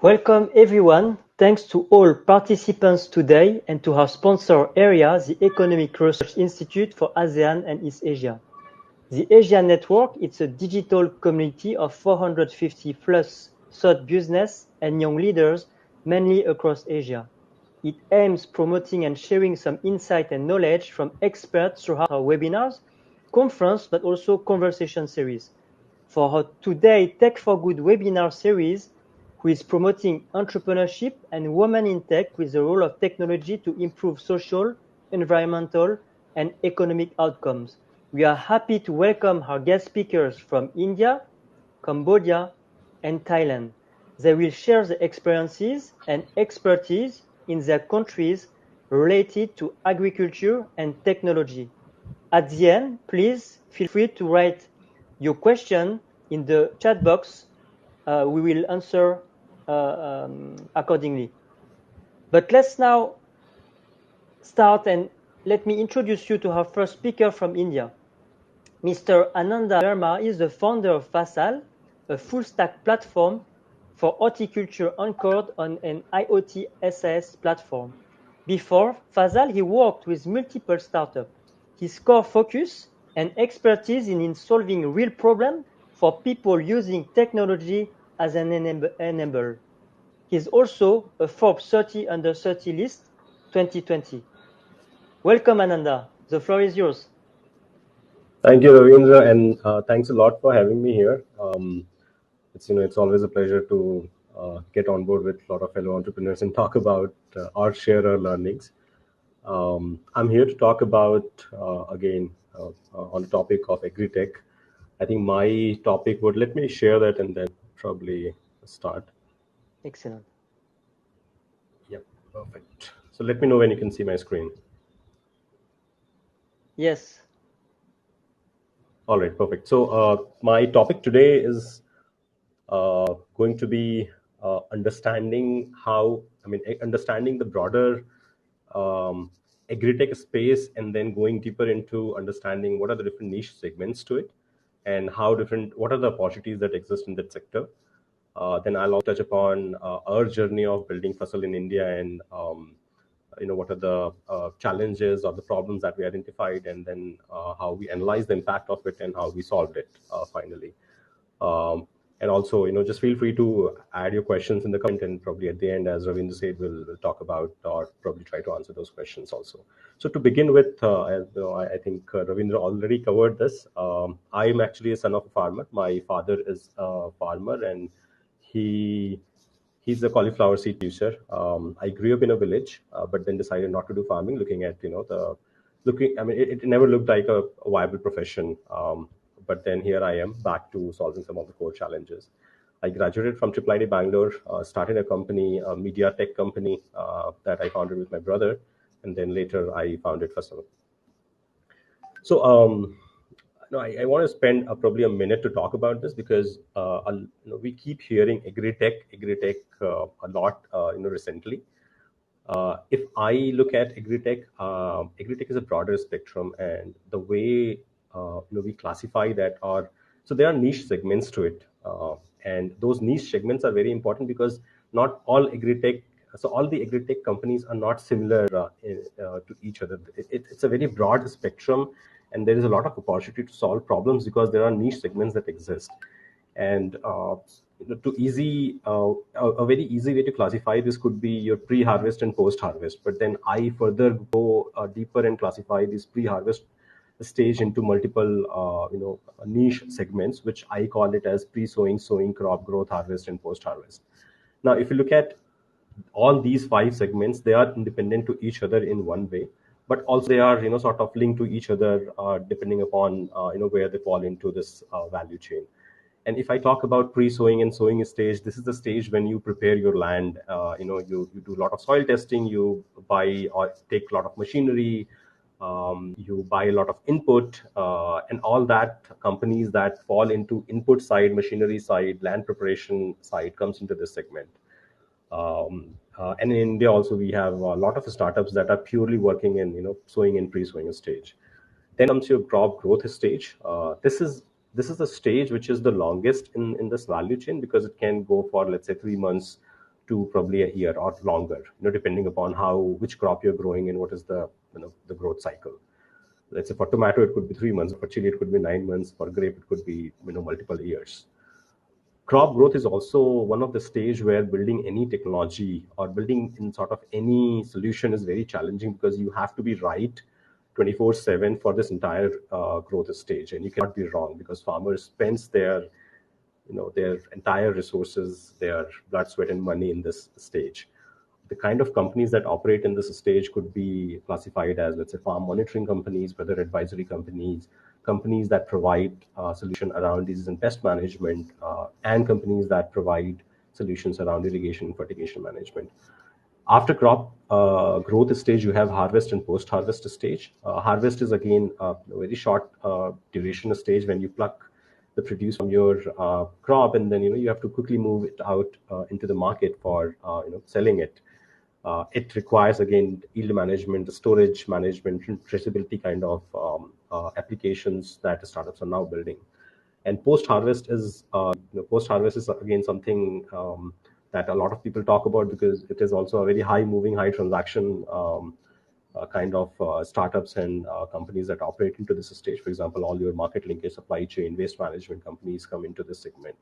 Welcome everyone. Thanks to all participants today and to our sponsor area, the Economic Research Institute for ASEAN and East Asia. The Asia Network is a digital community of 450 plus thought business and young leaders, mainly across Asia. It aims promoting and sharing some insight and knowledge from experts throughout our webinars, conference, but also conversation series. For our Today Tech for Good webinar series, who is promoting entrepreneurship and women in tech with the role of technology to improve social, environmental, and economic outcomes. We are happy to welcome our guest speakers from India, Cambodia, and Thailand. They will share their experiences and expertise in their countries related to agriculture and technology. At the end, please feel free to write your question in the chat box. We will answer accordingly. But let's now start, and let me introduce you to our first speaker from India. Mr. Ananda Verma is the founder of Fasal, a full-stack platform for horticulture anchored on an IoT-SaaS platform. Before Fasal, he worked with multiple startups. His core focus and expertise in solving real problems for people using technology as an enabler. He is also a Forbes 30 Under 30 list 2020. Welcome, Ananda. The floor is yours. Thank you, Ravindra, and thanks a lot for having me here. It's always a pleasure to get on board with a lot of fellow entrepreneurs and talk about or share our learnings. I'm here to talk about again on the topic of AgriTech. I think my topic would let me share that and then probably start. Excellent. Yep, perfect. So let me know when you can see my screen. Yes. All right, perfect. So my topic today is going to be understanding understanding the broader agri-tech space, and then going deeper into understanding what are the different niche segments to it, and what are the opportunities that exist in that sector. Then I'll also touch upon our journey of building Fasal in India, and what are the challenges or the problems that we identified, and then how we analyzed the impact of it and how we solved it finally. And also, just feel free to add your questions in the comment, and probably at the end, as Ravindra said, we'll talk about or probably try to answer those questions also. So to begin with, I think Ravindra already covered this. I'm actually a son of a farmer. My father is a farmer, and he's a cauliflower seed producer. I grew up in a village, but then decided not to do farming, looking at, it never looked like a viable profession. But then here I am back to solving some of the core challenges. I graduated from IIIT Bangalore, started a company, a media tech company that I founded with my brother, and then later I founded Fasal. So I want to spend probably a minute to talk about this, because we keep hearing agri-tech a lot recently. If I look at agri-tech, agri-tech is a broader spectrum, and the way we classify that so there are niche segments to it, and those niche segments are very important, because not all agri-tech, so all the agri-tech companies are not similar to each other. It's a very broad spectrum, and there is a lot of opportunity to solve problems because there are niche segments that exist. And a very easy way to classify this could be your pre-harvest and post-harvest. But then I further go deeper and classify this pre-harvest stage into multiple niche segments, which I call it as pre-sowing, sowing, crop growth, harvest, and post-harvest. Now, if you look at all these 5 segments, they are independent to each other in one way, but also they are sort of linked to each other depending upon where they fall into this value chain. And if I talk about pre-sowing and sowing stage, this is the stage when you prepare your land. You do a lot of soil testing, you buy or take a lot of machinery, you buy a lot of input, and all that companies that fall into input side, machinery side, land preparation side comes into this segment. And in India also, we have a lot of startups that are purely working in sowing and pre-sowing stage. Then comes your crop growth stage. This is the stage which is the longest in this value chain, because it can go for, let's say, 3 months, to probably a year or longer, depending upon which crop you're growing and what is the the growth cycle. Let's say for tomato it could be 3 months, for chili it could be 9 months, for grape it could be multiple years. Crop growth is also one of the stage where building any technology or building in sort of any solution is very challenging, because you have to be right 24/7 for this entire growth stage, and you cannot be wrong, because farmers spends their entire resources, their blood, sweat, and money in this stage. The kind of companies that operate in this stage could be classified as, let's say, farm monitoring companies, weather advisory companies, companies that provide solution around disease and pest management, and companies that provide solutions around irrigation and fertigation management. After crop growth stage, you have harvest and post-harvest stage. Harvest is again a very short duration stage when you pluck the produce from your crop, and then you have to quickly move it out into the market for selling it. It requires again yield management, storage management, traceability kind of applications that startups are now building. And post-harvest is again something that a lot of people talk about, because it is also a very high moving, high transaction kind of startups and companies that operate into this stage. For example, all your market linkage, supply chain, waste management companies come into this segment.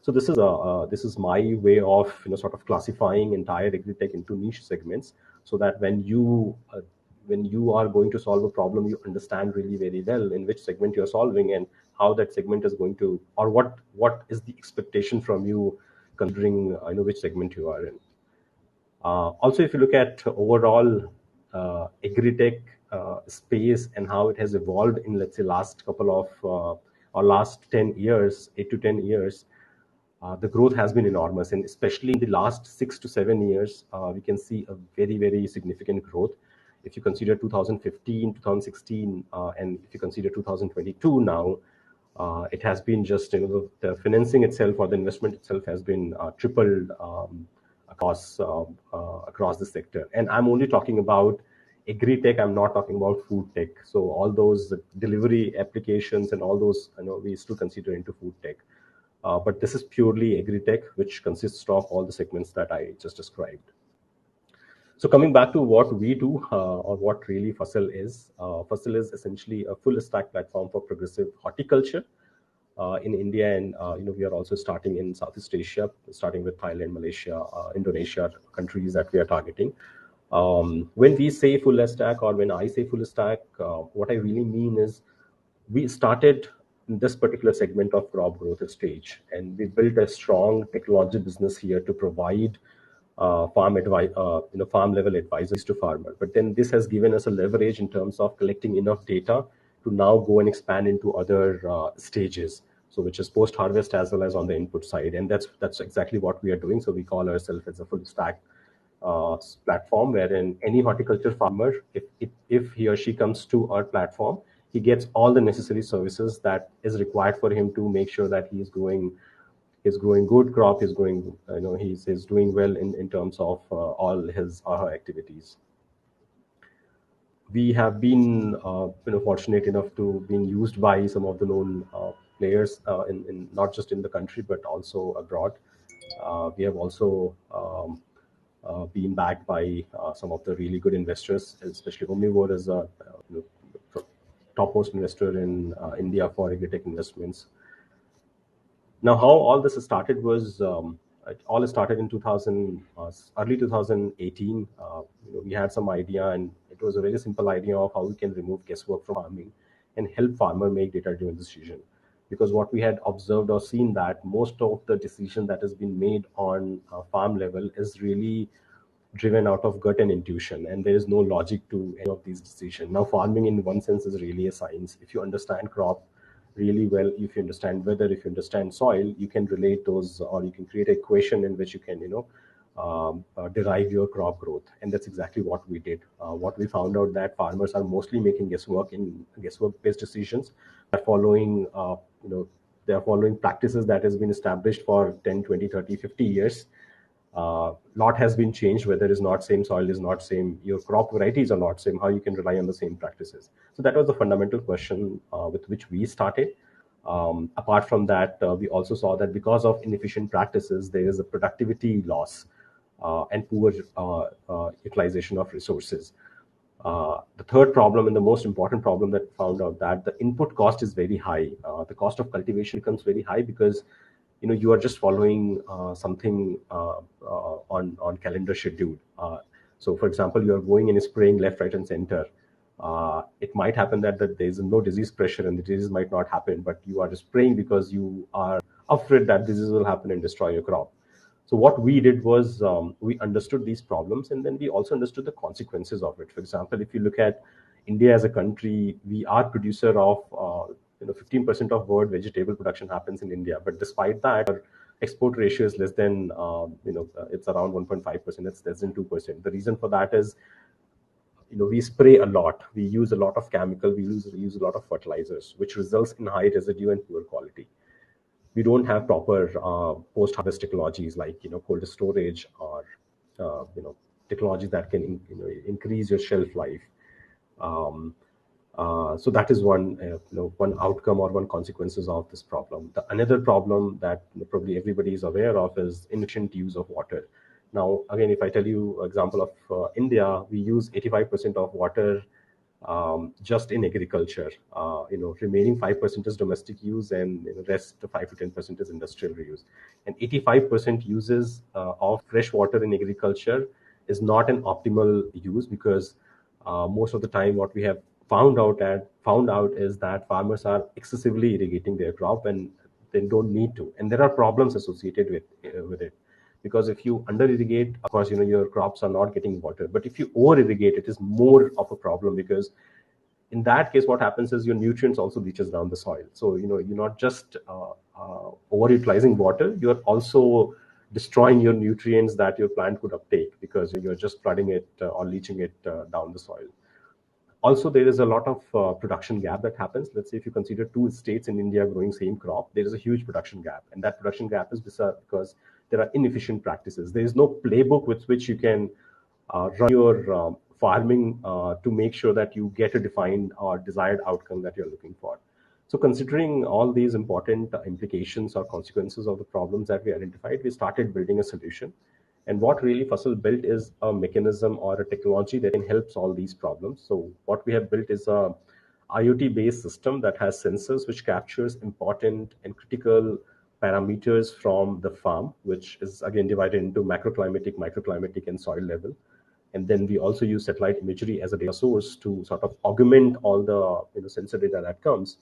So this is my way of sort of classifying entire AgriTech into niche segments, so that when you are going to solve a problem, you understand really very well in which segment you're solving and how that segment is going to, or what is the expectation from you, considering which segment you are in. Also, if you look at overall AgriTech space and how it has evolved in, let's say, last couple of or last 10 years, 8 to 10 years, the growth has been enormous, and especially in the last 6 to 7 years, we can see a very, very significant growth. If you consider 2015, 2016, and if you consider 2022 now, it has been just the financing itself or the investment itself has been tripled across the sector. And I'm only talking about AgriTech. I'm not talking about food tech. So all those delivery applications and all those we still consider into food tech. But this is purely AgriTech, which consists of all the segments that I just described. So coming back to what we do, or what really Fasal is essentially a full stack platform for progressive horticulture in India, and we are also starting in Southeast Asia, starting with Thailand, Malaysia, Indonesia, countries that we are targeting. When we say full stack, or when I say full stack, what I really mean is we started in this particular segment of crop growth stage, and we built a strong technology business here to provide farm level advisories to farmers. But then this has given us a leverage in terms of collecting enough data to now go and expand into other stages, so which is post harvest as well as on the input side, and that's exactly what we are doing. So we call ourselves as a full stack platform, wherein any horticulture farmer, if he or she comes to our platform, he gets all the necessary services that is required for him to make sure that he's growing good crop, he's growing, he's doing well in terms of all his or her activities. We have been fortunate enough to being used by some of the known players in not just in the country but also abroad. We have also been backed by some of the really good investors, especially Omnivore is a topmost investor in India for AgriTech investments. Now, how all this started was it all started in early 2018. We had some idea, and it was a very simple idea of how we can remove guesswork from farming and help farmer make data-driven decision. Because what we had observed or seen that most of the decision that has been made on farm level is really driven out of gut and intuition, and there is no logic to any of these decisions. Now, farming in one sense is really a science. If you understand crop really well, if you understand weather, if you understand soil, you can relate those, or you can create an equation in which you can derive your crop growth. And that's exactly what we did. What we found out that farmers are mostly making guesswork based decisions. They're following practices that has been established for 10, 20, 30, 50 years. Lot has been changed. Weather is not same, soil is not same, your crop varieties are not same. How you can rely on the same practices? So that was the fundamental question with which we started. Apart from that, we also saw that because of inefficient practices, there is a productivity loss. and poor utilization of resources. The third problem and the most important problem that found out that the input cost is very high. The cost of cultivation becomes very high because you are just following something on calendar schedule. So, for example, you are going and spraying left, right, and center. It might happen that there is no disease pressure and the disease might not happen, but you are just spraying because you are afraid that disease will happen and destroy your crop. So what we did was we understood these problems, and then we also understood the consequences of it. For example, if you look at India as a country, we are producer of 15% of world vegetable production happens in India. But despite that, our export ratio is less than it's around 1.5%. It's less than 2%. The reason for that is we spray a lot, we use a lot of chemical, we use a lot of fertilizers, which results in high residue and poor quality. We don't have proper post-harvest technologies like cold storage or technologies that can increase your shelf life. Um, so that is one outcome or one consequences of this problem. The another problem that probably everybody is aware of is inefficient use of water. Now, again, if I tell you example of India, we use 85% of water just in agriculture. Remaining 5% is domestic use, and rest 5 to 10% is industrial reuse. And 85% uses of fresh water in agriculture is not an optimal use because most of the time what we have found out is that farmers are excessively irrigating their crop and they don't need to, and there are problems associated with it. Because if you under irrigate, of course your crops are not getting water, but if you over irrigate, it is more of a problem, because in that case what happens is your nutrients also reaches down the soil. So you're not just over utilizing water, you're also destroying your nutrients that your plant could uptake because you're just flooding it or leaching it down the soil. Also, there is a lot of production gap that happens. Let's say if you consider two states in India growing same crop, there is a huge production gap, and that production gap is because there are inefficient practices. There is no playbook with which you can run your farming to make sure that you get a defined or desired outcome that you're looking for. So considering all these important implications or consequences of the problems that we identified, we started building a solution. And what really Fasal built is a mechanism or a technology that can help solve these problems. So what we have built is a IoT-based system that has sensors which captures important and critical parameters from the farm, which is again divided into macroclimatic, microclimatic, and soil level. And then we also use satellite imagery as a data source to sort of augment all the sensor data that comes.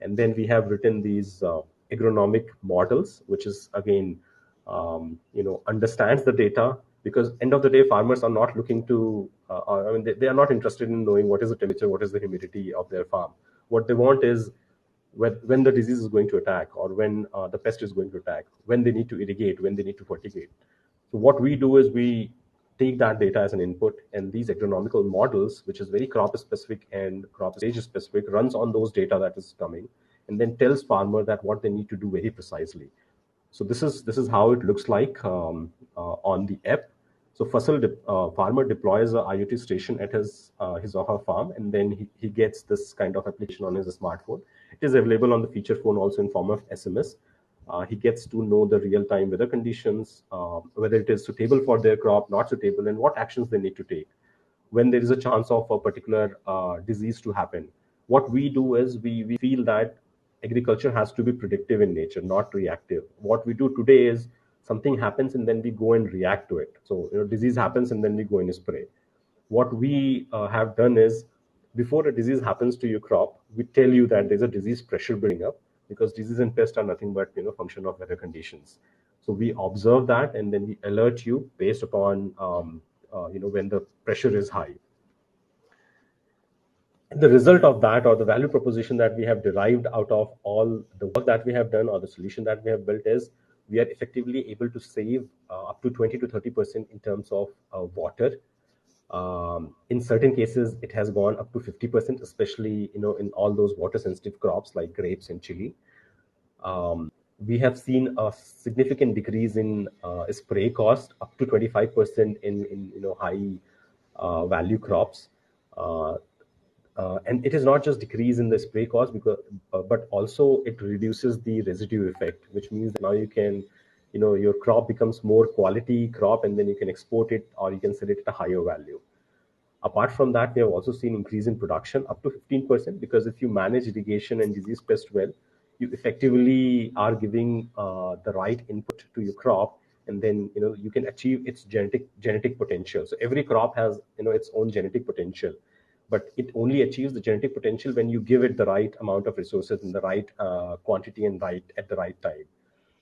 And then we have written these agronomic models, which is again understands the data, because end of the day farmers are not looking to they are not interested in knowing what is the temperature, what is the humidity of their farm. What they want is when the disease is going to attack, or when the pest is going to attack, when they need to irrigate, when they need to fertigate. So what we do is we take that data as an input, and these agronomical models, which is very crop specific and crop stage specific, runs on those data that is coming, and then tells farmer that what they need to do very precisely. So this is how it looks like on the app. So farmer deploys a IoT station at his or her farm, and then he gets this kind of application on his smartphone. It is available on the feature phone also in form of SMS. He gets to know the real-time weather conditions, whether it is suitable for their crop, not suitable, and what actions they need to take when there is a chance of a particular disease to happen. What we do is we feel that agriculture has to be predictive in nature, not reactive. What we do today is something happens and then we go and react to it. So disease happens and then we go and spray. What we have done is, before a disease happens to your crop, we tell you that there's a disease pressure building up, because disease and pest are nothing but function of weather conditions. So we observe that and then we alert you based upon when the pressure is high. The result of that, or the value proposition that we have derived out of all the work that we have done, or the solution that we have built, is we are effectively able to save up to 20 to 30% in terms of water. In certain cases, it has gone up to 50%, especially in all those water sensitive crops like grapes and chili. We have seen a significant decrease in spray cost, up to 25% in high value crops. And it is not just decrease in the spray cost, but also it reduces the residue effect, which means that now you can your crop becomes more quality crop, and then you can export it or you can sell it at a higher value. Apart from that, we have also seen increase in production up to 15%, because if you manage irrigation and disease pest well, you effectively are giving the right input to your crop, and then you can achieve its genetic potential. So every crop has its own genetic potential, but it only achieves the genetic potential when you give it the right amount of resources in the right quantity and right at the right time.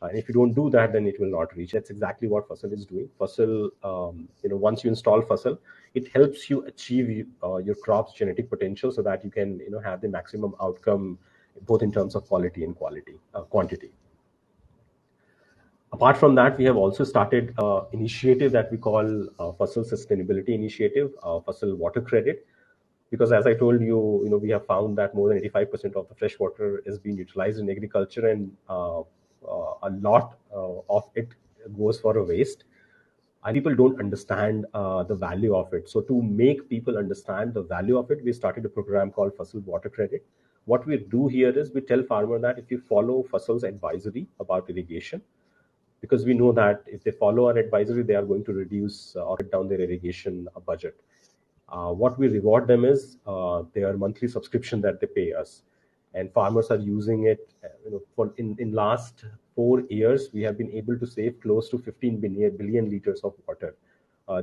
And if you don't do that, then it will not reach. That's exactly what Fasal is doing. Fasal, once you install Fasal, it helps you achieve your crop's genetic potential, so that you can, have the maximum outcome, both in terms of quality and quantity. Apart from that, we have also started an initiative that we call Fasal Sustainability Initiative, Fasal Water Credit, because as I told you, we have found that more than 85% of the fresh water is being utilized in agriculture, and a lot of it goes for a waste, and people don't understand the value of it. So to make people understand the value of it, we started a program called Fasal Water Credit. What we do here is we tell farmer that if you follow Fasal's advisory about irrigation, because we know that if they follow our advisory, they are going to reduce or cut down their irrigation budget. What we reward them is their monthly subscription that they pay us, and farmers are using it. For in last 4 years, we have been able to save close to 15 billion liters of water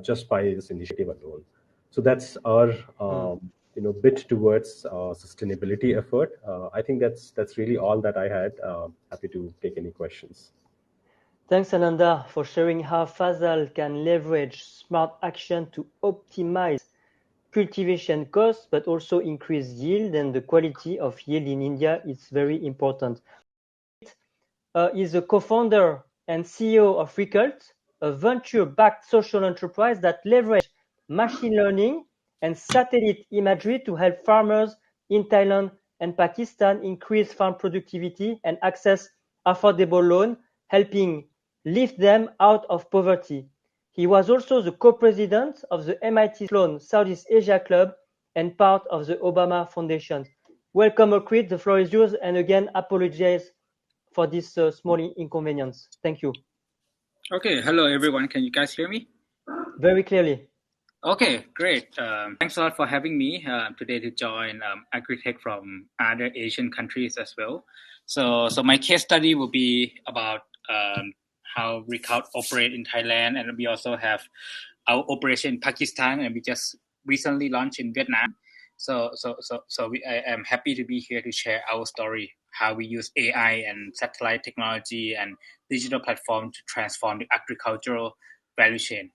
just by this initiative alone. So that's our bit towards sustainability effort. I think that's really all that I had. Happy to take any questions. Thanks, Ananda, for sharing how Fasal can leverage smart action to optimize cultivation costs, but also increase yield, and the quality of yield in India is very important. Is a co-founder and CEO of Ricult, a venture-backed social enterprise that leverages machine learning and satellite imagery to help farmers in Thailand and Pakistan increase farm productivity and access affordable loan, helping lift them out of poverty. He was also the co-president of the MIT Sloan Southeast Asia Club and part of the Obama Foundation. Welcome, Okrit. The floor is yours. And again, apologize for this small inconvenience. Thank you. Okay, hello everyone. Can you guys hear me? Very clearly. Okay, great. Thanks a lot for having me today to join AgriTech from other Asian countries as well. So my case study will be about how Ricult operate in Thailand, and we also have our operation in Pakistan, and we just recently launched in Vietnam. I am happy to be here to share our story, how we use AI and satellite technology and digital platform to transform the agricultural value chain.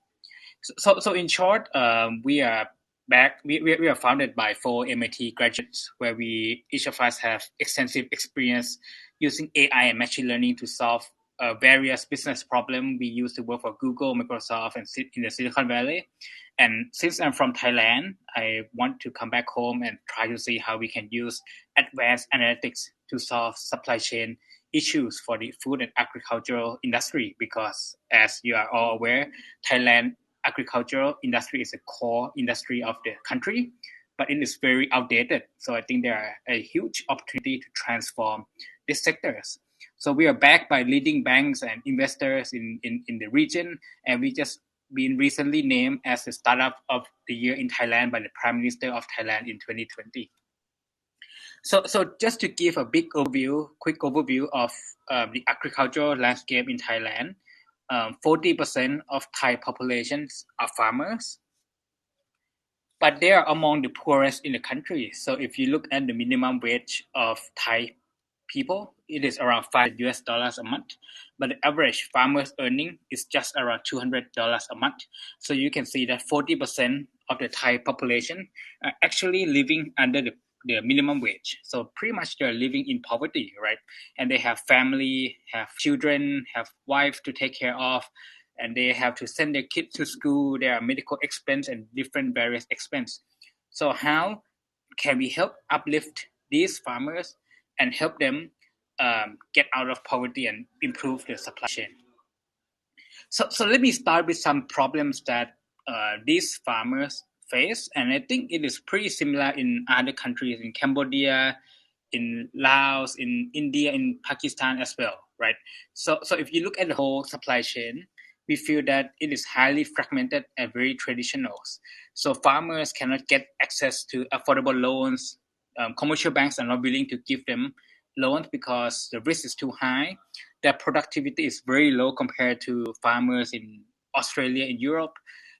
So in short, we are back. We are founded by 4 MIT graduates, where we each of us have extensive experience using AI and machine learning to solve various business problems. We used to work for Google, Microsoft, and in the Silicon Valley. And since I'm from Thailand, I want to come back home and try to see how we can use advanced analytics to solve supply chain issues for the food and agricultural industry. Because as you are all aware, Thailand agricultural industry is a core industry of the country, but it is very outdated. So I think there are a huge opportunity to transform these sectors. So we are backed by leading banks and investors in the region, and we just been recently named as the startup of the year in Thailand by the Prime Minister of Thailand in 2020. So just to give a quick overview of the agricultural landscape in Thailand. 40% of Thai populations are farmers, but they are among the poorest in the country. So if you look at the minimum wage of Thai people, it is around $5 a month, but the average farmer's earning is just around $200 a month. So you can see that 40% of the Thai population are actually living under the minimum wage. So pretty much they're living in poverty, right? And they have family, have children, have wife to take care of, and they have to send their kids to school. There are medical expense and different various expense. So how can we help uplift these farmers and help them get out of poverty and improve the supply chain? So let me start with some problems that these farmers face, and I think it is pretty similar in other countries, in Cambodia, in Laos, in India, in Pakistan as well, right? So if you look at the whole supply chain, we feel that it is highly fragmented and very traditional. So farmers cannot get access to affordable loans. Commercial banks are not willing to give them loans because the risk is too high. Their productivity is very low compared to farmers in Australia and Europe,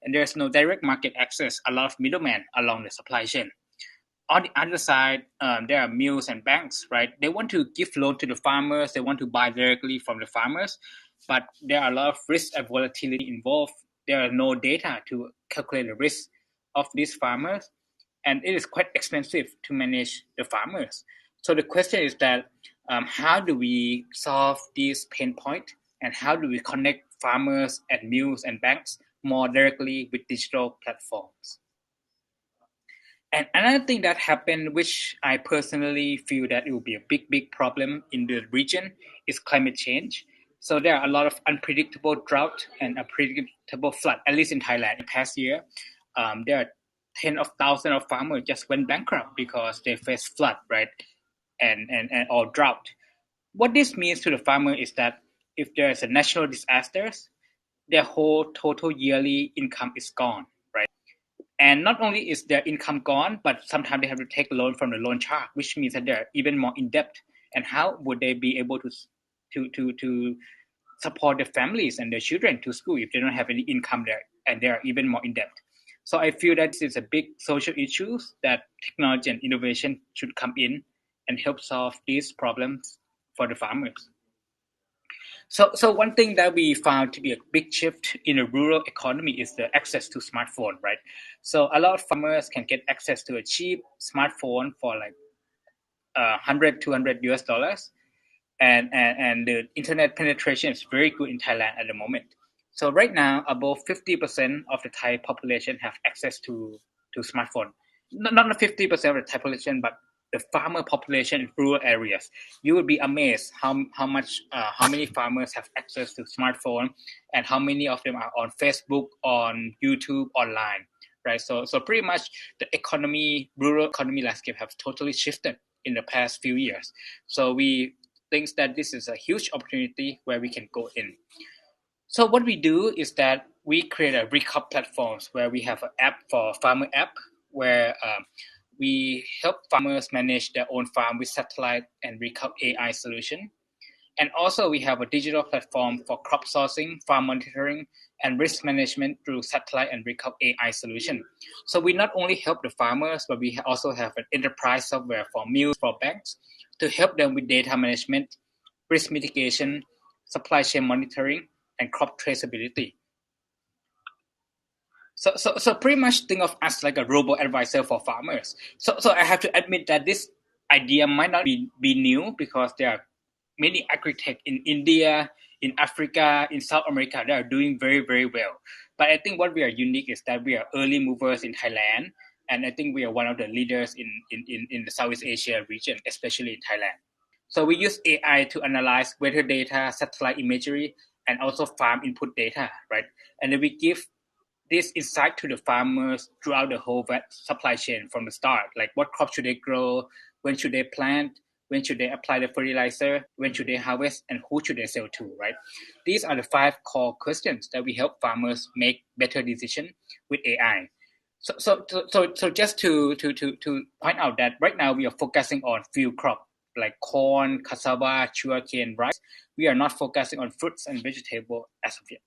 and there's no direct market access. A lot of middlemen along the supply chain. On the other side, there are mills and banks, right? They want to give loan to the farmers. They want to buy directly from the farmers, but there are a lot of risk and volatility involved. There are no data to calculate the risk of these farmers, and it is quite expensive to manage the farmers. So the question is that how do we solve this pain point, and how do we connect farmers and mills and banks more directly with digital platforms? And another thing that happened, which I personally feel that it will be a big problem in the region, is climate change. So there are a lot of unpredictable drought and unpredictable flood, at least in Thailand. In the past year, there are tens of thousands of farmers just went bankrupt because they faced flood, right, and or drought. What this means to the farmer is that if there is a natural disaster, their whole total yearly income is gone, right? And not only is their income gone, but sometimes they have to take a loan from the loan shark, which means that they're even more in debt. And how would they be able to support their families and their children to school if they don't have any income there and they are even more in debt? So I feel that this is a big social issue that technology and innovation should come in and help solve these problems for the farmers. So one thing that we found to be a big shift in a rural economy is the access to smartphone, right? So a lot of farmers can get access to a cheap smartphone for like 100, $200, and the internet penetration is very good in Thailand at the moment. So right now, above 50% of the Thai population have access to smartphone. Not 50% of the Thai population, but the farmer population in rural areas. You would be amazed how many farmers have access to smartphone, and how many of them are on Facebook, on YouTube, online, right? So pretty much the rural economy landscape have totally shifted in the past few years. So we think that this is a huge opportunity where we can go in. So what we do is that we create a Ricult platforms where we have an app for farmer app where we help farmers manage their own farm with satellite and Ricult AI solution. And also we have a digital platform for crop sourcing, farm monitoring, and risk management through satellite and Ricult AI solution. So we not only help the farmers, but we also have an enterprise software for mills, for banks, to help them with data management, risk mitigation, supply chain monitoring, and crop traceability. So pretty much think of us like a robo advisor for farmers. So I have to admit that this idea might not be new, because there are many AgriTech in India, in Africa, in South America that are doing very well. But I think what we are unique is that we are early movers in Thailand, and I think we are one of the leaders in the Southeast Asia region, especially in Thailand. So we use AI to analyze weather data, satellite imagery, and also farm input data, right? And then we give this insight to the farmers throughout the whole supply chain from the start, like what crops should they grow, when should they plant, when should they apply the fertilizer, when should they harvest, and who should they sell to, right? These are the 5 core questions that we help farmers make better decisions with AI. So just to point out that right now we are focusing on few crops like corn, cassava, sugarcane, rice. We are not focusing on fruits and vegetables as of yet.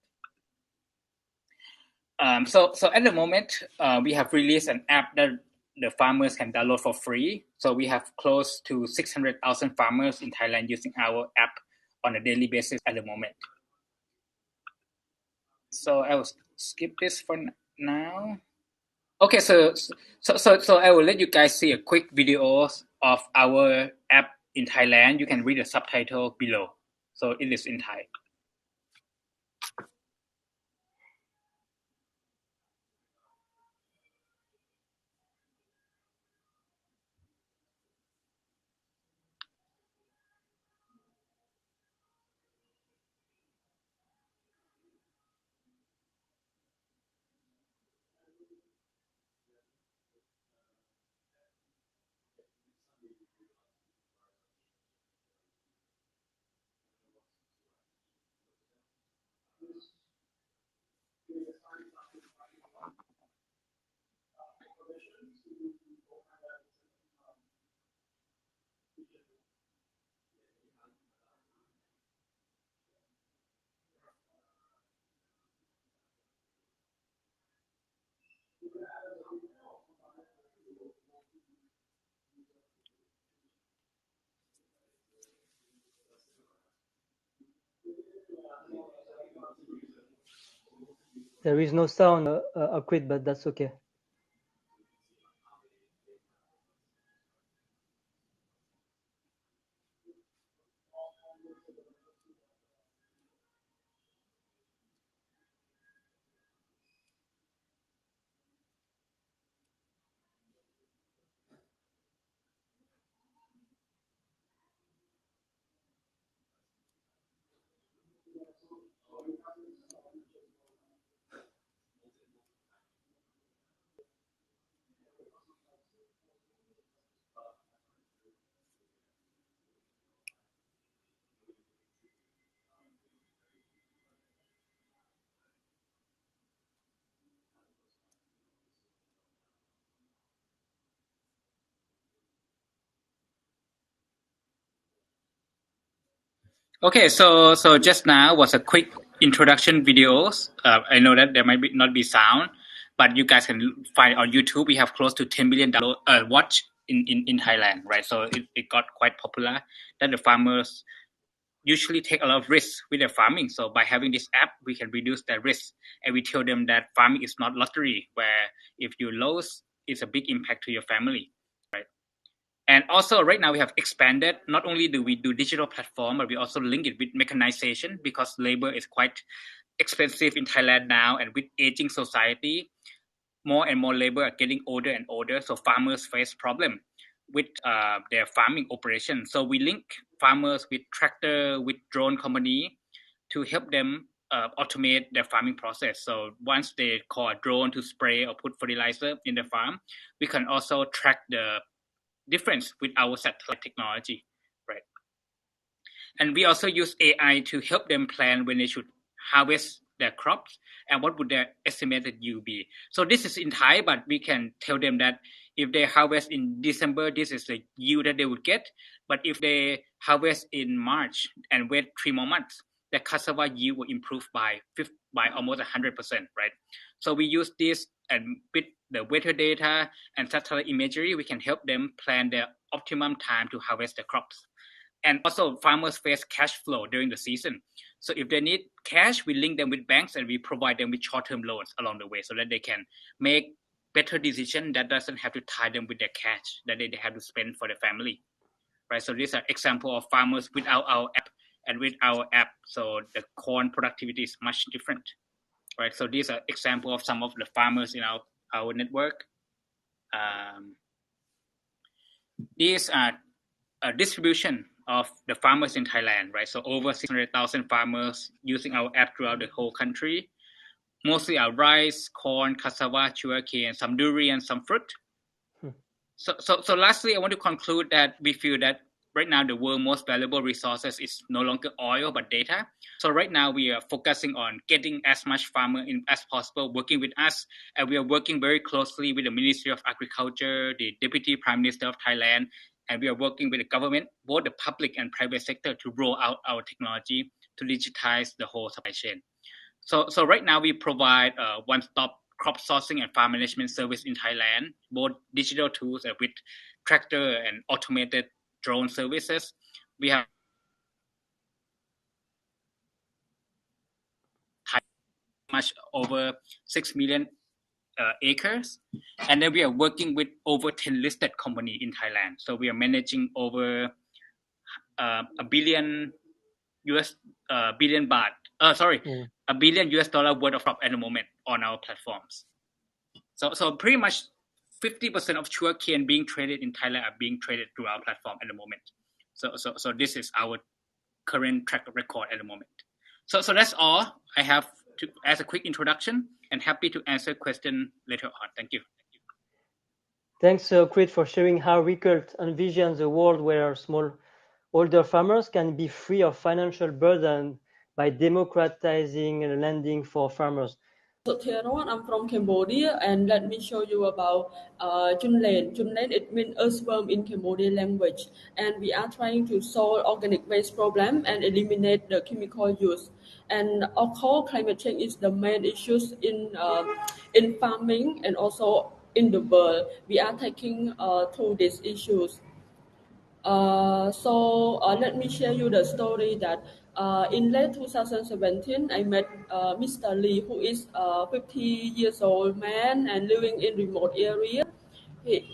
So at the moment, we have released an app that the farmers can download for free. So we have close to 600,000 farmers in Thailand using our app on a daily basis at the moment. So I will skip this for now. Okay, so I will let you guys see a quick video of our app in Thailand. You can read the subtitle below. So it is in Thai. There is no sound, Akrit, but that's okay. Okay, so just now was a quick introduction videos. I know that there might not be sound, but you guys can find on YouTube. We have close to 10 million download watch in Thailand, right? So it got quite popular. That the farmers usually take a lot of risks with their farming. So by having this app, we can reduce that risk, and we tell them that farming is not lottery, where if you lose, it's a big impact to your family, right? And also right now we have expanded, not only do we do digital platform, but we also link it with mechanization, because labor is quite expensive in Thailand now, and with aging society, more and more labor are getting older and older, so farmers face problem with their farming operation. So we link farmers with tractor, with drone company, to help them automate their farming process. So once they call a drone to spray or put fertilizer in the farm, we can also track the difference with our satellite technology, right? And we also use AI to help them plan when they should harvest their crops and what would their estimated yield be. So this is in Thai, but we can tell them that if they harvest in December, this is the yield that they would get. But if they harvest in March and wait 3 more months, the cassava yield will improve by almost 100%, right? So we use this, and with the weather data and satellite imagery, we can help them plan their optimum time to harvest the crops. And also farmers face cash flow during the season. So if they need cash, we link them with banks and we provide them with short-term loans along the way, so that they can make better decision that doesn't have to tie them with their cash that they have to spend for the family, right? So these are example of farmers without our app, and with our app, so the corn productivity is much different, right? So these are example of some of the farmers in our network. These are a distribution of the farmers in Thailand, right? So over 600,000 farmers using our app throughout the whole country. Mostly are rice, corn, cassava, sugarcane, some durian, some fruit. So lastly, I want to conclude that we feel that right now the world's most valuable resources is no longer oil but data. So right now we are focusing on getting as much farmer in as possible working with us, and we are working very closely with the Ministry of Agriculture, the Deputy Prime Minister of Thailand, and we are working with the government, both the public and private sector, to roll out our technology to digitize the whole supply chain. So right now we provide one-stop crop sourcing and farm management service in Thailand, both digital tools and with tractor and automated drone services. We have much over 6 million acres, and then we are working with over 10 listed companies in Thailand. So we are managing over a billion billion baht. $1 billion worth of crop at the moment on our platforms. So pretty much 50% of sugarcane being traded in Thailand are being traded through our platform at the moment. So this is our current track record at the moment. So that's all I have to as a quick introduction, and happy to answer question later on. Thank you. Thanks, Akrit, for sharing how Ricult envisions a world where smallholder farmers can be free of financial burden by democratizing lending for farmers. So Theron, I'm from Cambodia, and let me show you about Junlen. Junlen, it means earthworm in Cambodian language, and we are trying to solve organic waste problem and eliminate the chemical use. And of course, climate change is the main issues in farming and also in the world. We are taking through these issues. Let me share you the story that in late 2017, I met Mr. Lee, who is a 50 years old man and living in remote area.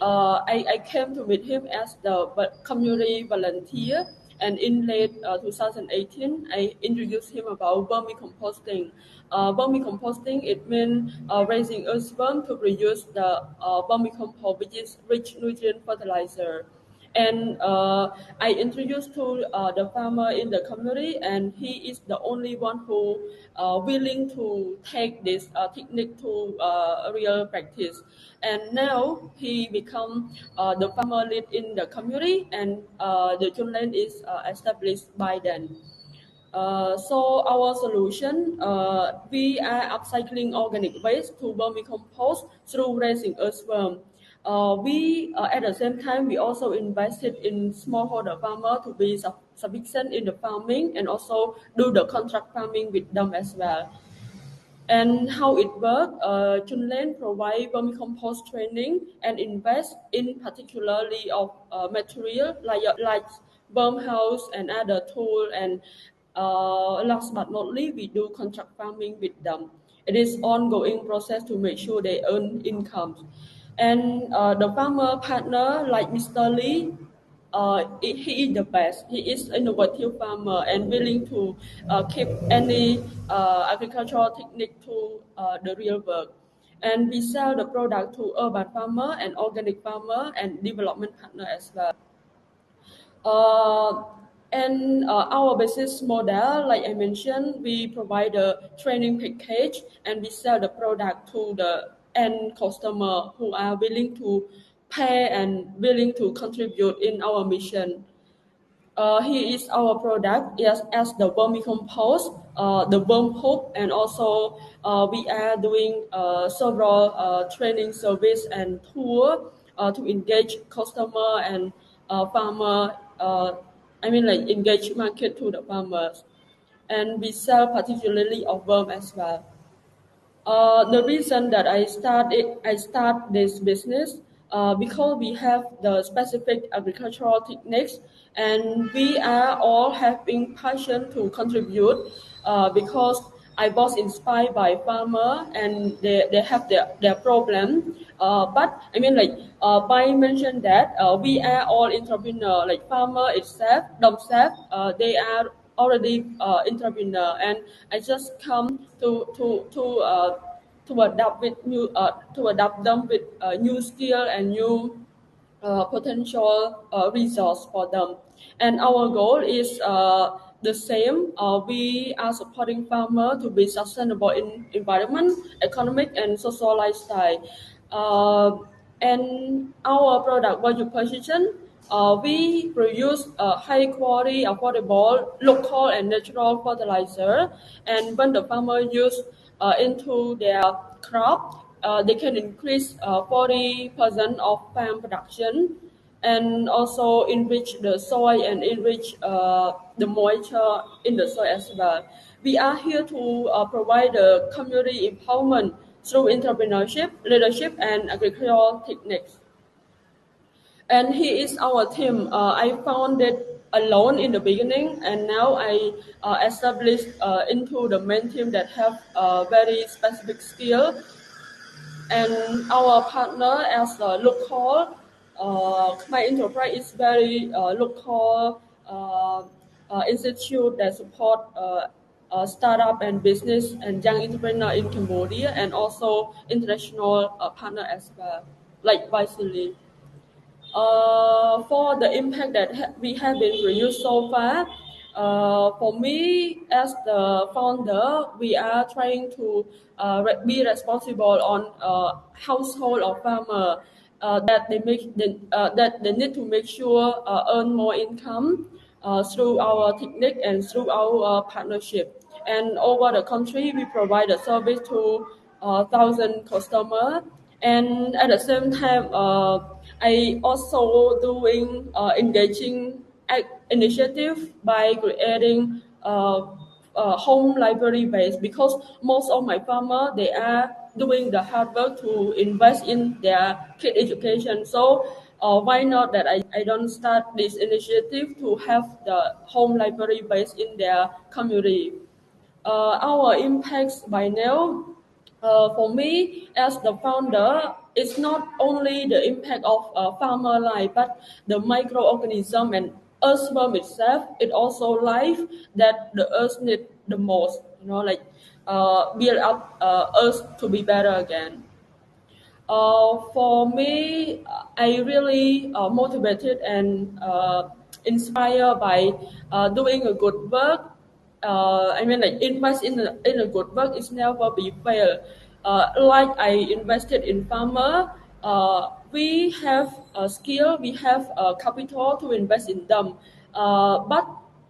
I came to meet him as the community volunteer, and in late 2018, I introduced him about vermicomposting. Vermicomposting, it means raising earthworm to produce the vermicompost, which is rich nutrient fertilizer. And I introduced to the farmer in the community, and he is the only one who willing to take this technique to real practice. And now he become the farmer lead in the community, and the Junlen is established by then. Our solution, we are upcycling organic waste to vermicompost through raising earthworm. At the same time, we also invested in smallholder farmer to be sufficient in the farming and also do the contract farming with them as well. And how it works, Junlen provide vermicompost training and invest in particularly of material like worm house and other tool. And last but not least, we do contract farming with them. It is ongoing process to make sure they earn income. And the farmer partner like Mr. Lee, he is the best. He is innovative farmer and willing to keep any agricultural technique to the real work. And we sell the product to urban farmer and organic farmer and development partner as well. Our business model, like I mentioned, we provide a training package and we sell the product to the end customer who are willing to pay and willing to contribute in our mission. Here is our product as the vermicompost, the worm poop, and also we are doing several training service and tour to engage customer and farmer. Like engage market to the farmers, and we sell particularly of worm as well. The reason that I start this business because we have the specific agricultural techniques, and we are all having passion to contribute because I was inspired by farmer and they have their problem. But by mention that we are all entrepreneur, like farmer itself, themselves, they are already entrepreneur, and I just come to adapt with new to adapt them with new skill and new potential resource for them. And our goal is the same. We are supporting farmer to be sustainable in environment, economic, and social lifestyle. And our product value position, we produce high quality, affordable, local, and natural fertilizer. And when the farmer use into their crop, they can increase 40% of farm production, and also enrich the soil and enrich the moisture in the soil as well. We are here to provide the community empowerment through entrepreneurship, leadership, and agricultural techniques. And here is our team. I found it alone in the beginning, and now I established into the main team that have very specific skill. And our partner as a local, my enterprise is very local institute that support startup and business and young entrepreneur in Cambodia, and also international partner as well, like Vasily. For the impact that we have been produced so far, for me as the founder, we are trying to be responsible on household or farmer that they need to make sure earn more income through our technique and through our partnership. And over the country, we provide a service to 1,000 customers. And at the same time, I also doing engaging initiative by creating home library base, because most of my farmer, they are doing the hard work to invest in their kid education. So why not that I don't start this initiative to have the home library based in their community. Our impacts by now, for me as the founder, it's not only the impact of farmer life, but the microorganism and earthworm itself. It also life that the earth need the most. Like build up earth to be better again. For me, I really motivated and inspired by doing a good work. I mean, like invest in a good work is never be fail. Like I invested in farmer, we have a skill, we have capital to invest in them. But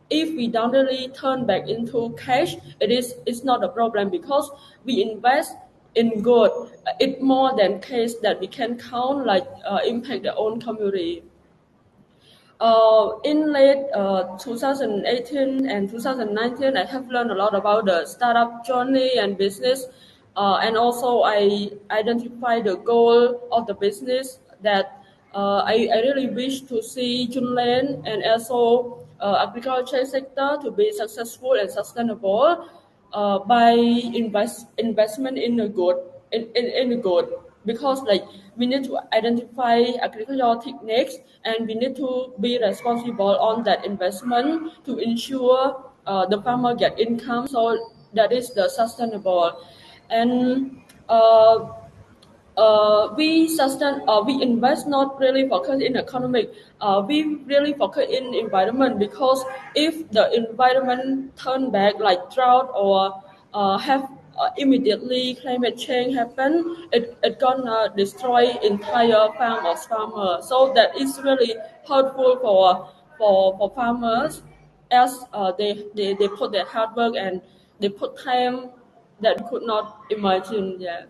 if we don't really turn back into cash, it's not a problem because we invest in good. It's more than case that we can count like impact their own community. In late 2018 and 2019, I have learned a lot about the startup journey and business, and also I identify the goal of the business that I really wish to see Junlen and also agriculture sector to be successful and sustainable by investment in a good in a good, because like we need to identify agricultural techniques and we need to be responsible on that investment to ensure the farmer get income, so that is the sustainable. And we invest not really focus in economic. We really focus in environment, because if the environment turn back like drought or have immediately climate change happen, it gonna destroy entire farm or farmer. So that is really hurtful for farmers, as they put their hard work and they put time that we could not imagine. Yeah.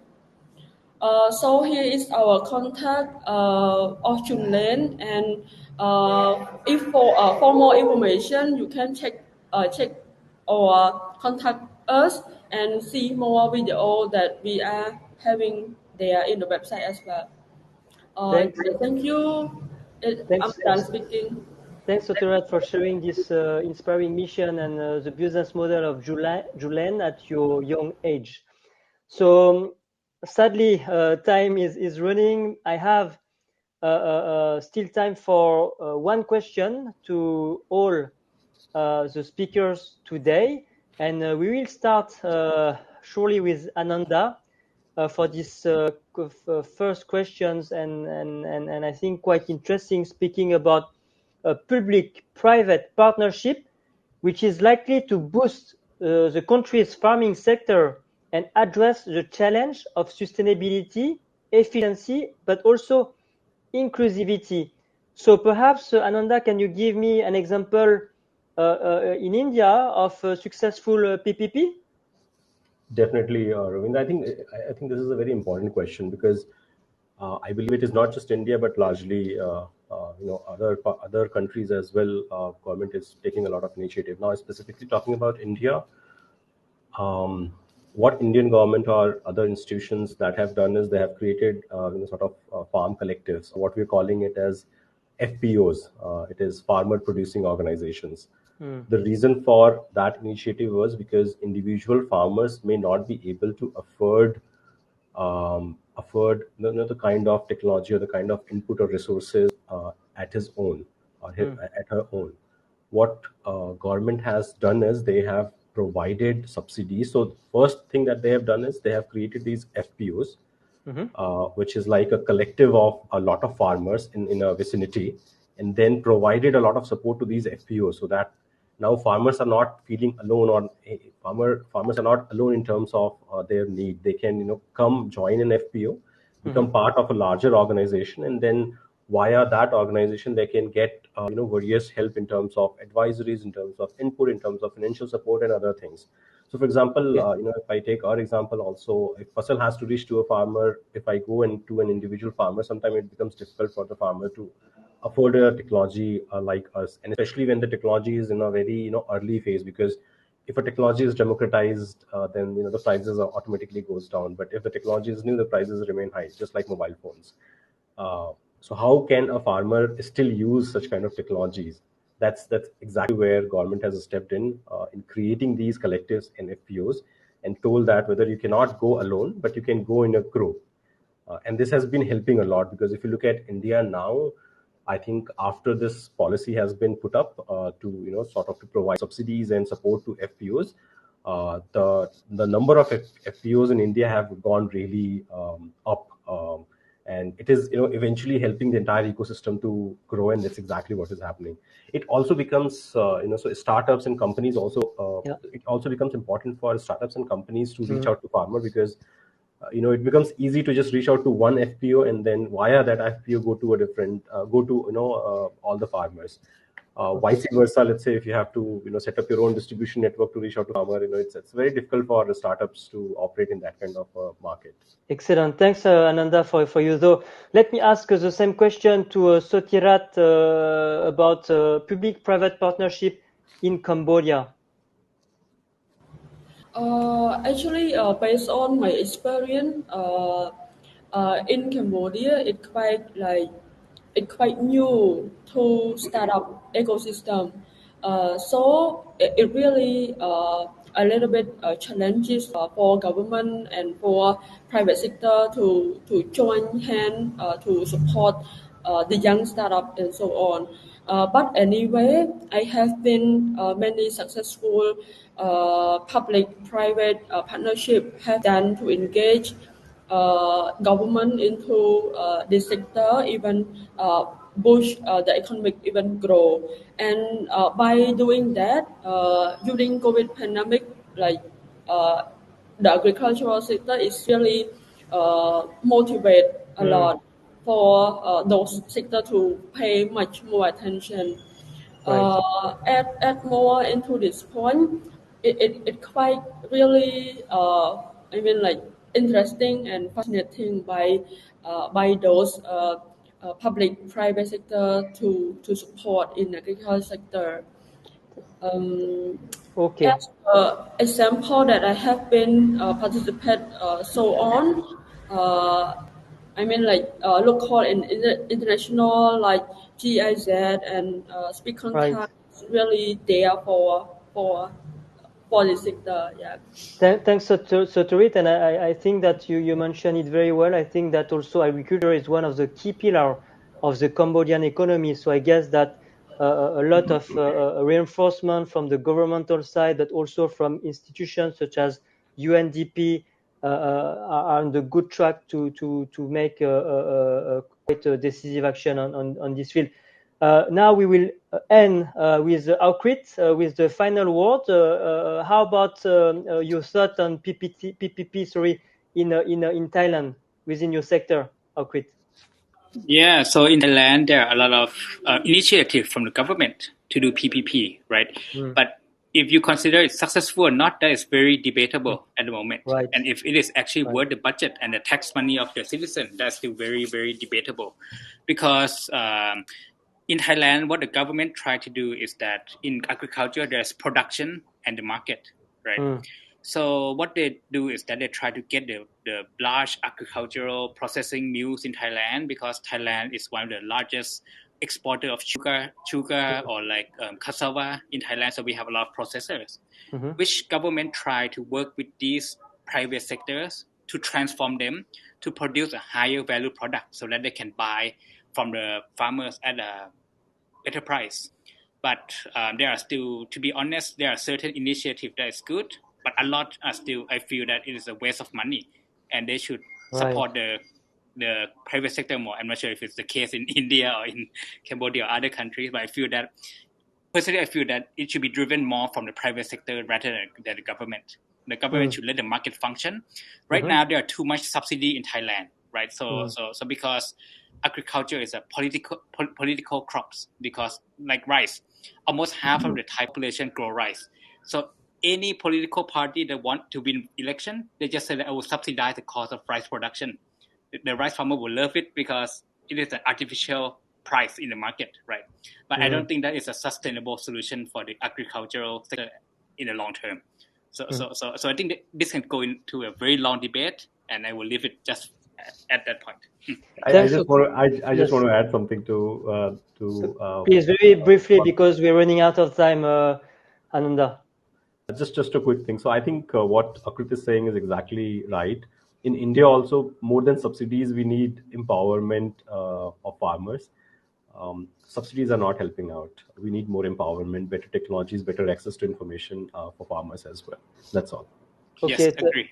So here is our contact of Junlen, and if for more information, you can check or contact us and see more video that we are having there in the website as well. Thanks. Thank you. I'm Thanks. done speaking. Thanks, Dr. Ed, for sharing this inspiring mission and the business model of Julen at your young age. So, sadly, time is running. I have still time for one question to all the speakers today, and we will start surely with Ananda for this first questions, and I think quite interesting, speaking about a public-private partnership, which is likely to boost the country's farming sector and address the challenge of sustainability, efficiency, but also inclusivity. So perhaps, Ananda, can you give me an example in India of a successful PPP? Definitely, Ravind. I think this is a very important question because I believe it is not just India, but largely other countries as well. Government is taking a lot of initiative now. Specifically talking about India, what Indian government or other institutions that have done is they have created sort of farm collectives. What we're calling it as FPOs. It is farmer producing organizations. The reason for that initiative was because individual farmers may not be able to afford the kind of technology or the kind of input or resources at his own or at her own. What government has done is they have provided subsidies. So the first thing that they have done is they have created these FPOs, which is like a collective of a lot of farmers in a vicinity, and then provided a lot of support to these FPOs, so that now farmers are not feeling alone, or farmers are not alone in terms of their need. They can come join an FPO, become part of a larger organization, and then via that organization they can get various help in terms of advisories, in terms of input, in terms of financial support and other things. So for example, if I take our example also, if Fasal has to reach to a farmer, if I go into an individual farmer, sometimes it becomes difficult for the farmer to afford a technology like us, and especially when the technology is in a very early phase, because if a technology is democratized, then the prices automatically goes down. But if the technology is new, the prices remain high, just like mobile phones. So how can a farmer still use such kind of technologies? That's exactly where government has stepped in creating these collectives and FPOs, and told that whether you cannot go alone, but you can go in a group. And this has been helping a lot, because if you look at India now, I think after this policy has been put up to sort of to provide subsidies and support to FPOs, the number of FPOs in India have gone really up, and it is eventually helping the entire ecosystem to grow, and that's exactly what is happening. It also becomes so startups and companies also Yeah. it also becomes important for startups and companies to reach Mm. out to farmer, because it becomes easy to just reach out to one FPO, and then via that FPO go to a different go to all the farmers. Okay. Vice versa, let's say if you have to set up your own distribution network to reach out to farmer, it's very difficult for the startups to operate in that kind of market. Excellent. Thanks, Ananda, for you. Though, let me ask the same question to Sotirat about public-private partnership in Cambodia. Actually, based on my experience in Cambodia, it's quite new to start up ecosystem. So it really a little bit challenges for government and for private sector to join hand to support the young startup and so on. But anyway, I have been many successful public-private partnership have done to engage government into this sector, even push the economic even grow. And by doing that, during COVID pandemic, like uh, the agricultural sector is really motivate a Mm. lot for those sector to pay much more attention. Right. Add more into this point, it quite really I mean like interesting and fascinating by those public private sector to support in agriculture sector. Um, Okay. as example that I have been participate so on, I mean like local and international like GIZ and speak Right. contact is really there for the sector. Yeah. Thanks, Sotirat, and I think that you mentioned it very well. I think that also agriculture is one of the key pillars of the Cambodian economy. So I guess that a lot of reinforcement from the governmental side, but also from institutions such as UNDP, are on the good track to make quite a decisive action on this field. Now we will end with Aukrit with the final word. How about your thought on PPP? Sorry, in Thailand within your sector, Aukrit? Yeah, so in Thailand, there are a lot of initiatives from the government to do PPP, right? Mm, But if you consider it successful or not, that is very mm, debatable at the moment. right, And if it is actually right. worth the budget and the tax money of the citizen, that's still very, very debatable. Because in Thailand, what the government try to do is that in agriculture, there's production and the market, right? Mm, So what they do is that they try to get the large agricultural processing mills in Thailand, because Thailand is one of the largest exporter of sugar or like cassava in Thailand. So we have a lot of processors, mm-hmm, which government try to work with these private sectors to transform them to produce a higher value product so that they can buy from the farmers at a better price. But there are still, to be honest, there are certain initiatives that is good, but a lot are still, I feel that it is a waste of money, and they should right. support the private sector more. I'm not sure if it's the case in India or in Cambodia or other countries, but I feel that personally, I feel that it should be driven more from the private sector rather than the government. The government Mm, should let the market function. Right mm-hmm, now, there are too much subsidy in Thailand, right? So, mm, so because agriculture is a political crops, because like rice, almost half of the Thai population grow rice. So any political party that want to win election, they just say that I will subsidize the cost of rice production. The rice farmer will love it because it is an artificial price in the market, right? But I don't mm, think that is a sustainable solution for the agricultural sector in the long term. So, mm. so, so, so I think that this can go into a very long debate, and I will leave it just at that point. I Thanks. just want to I just Yes. want to add something to Please, very briefly, because we're running out of time, Ananda. just a quick thing. So I think what Akrit is saying is exactly right. In India, also more than subsidies, we need empowerment of farmers. Subsidies are not helping out. We need more empowerment, better technologies, better access to information for farmers as well. That's all. Yes, Okay. agree.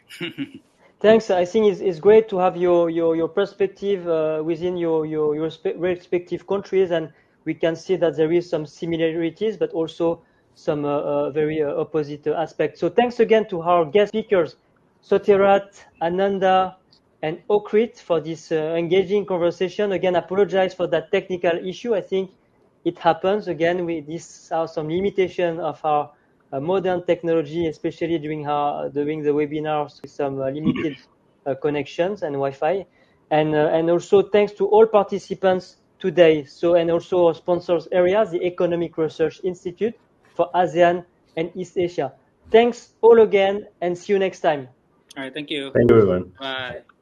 Thanks. I think it's great to have your perspective within your respective countries, and we can see that there is some similarities, but also some very opposite aspects. So thanks again to our guest speakers, Sotirat, Ananda, and Okrit for this engaging conversation. Again, apologize for that technical issue. I think it happens again. These are some limitation of our modern technology, especially during the webinars with some limited connections and Wi-Fi. And also thanks to all participants today. So, and also our sponsors areas, the Economic Research Institute for ASEAN and East Asia. Thanks all again, and see you next time. All right, thank you. Thank you, everyone. Bye.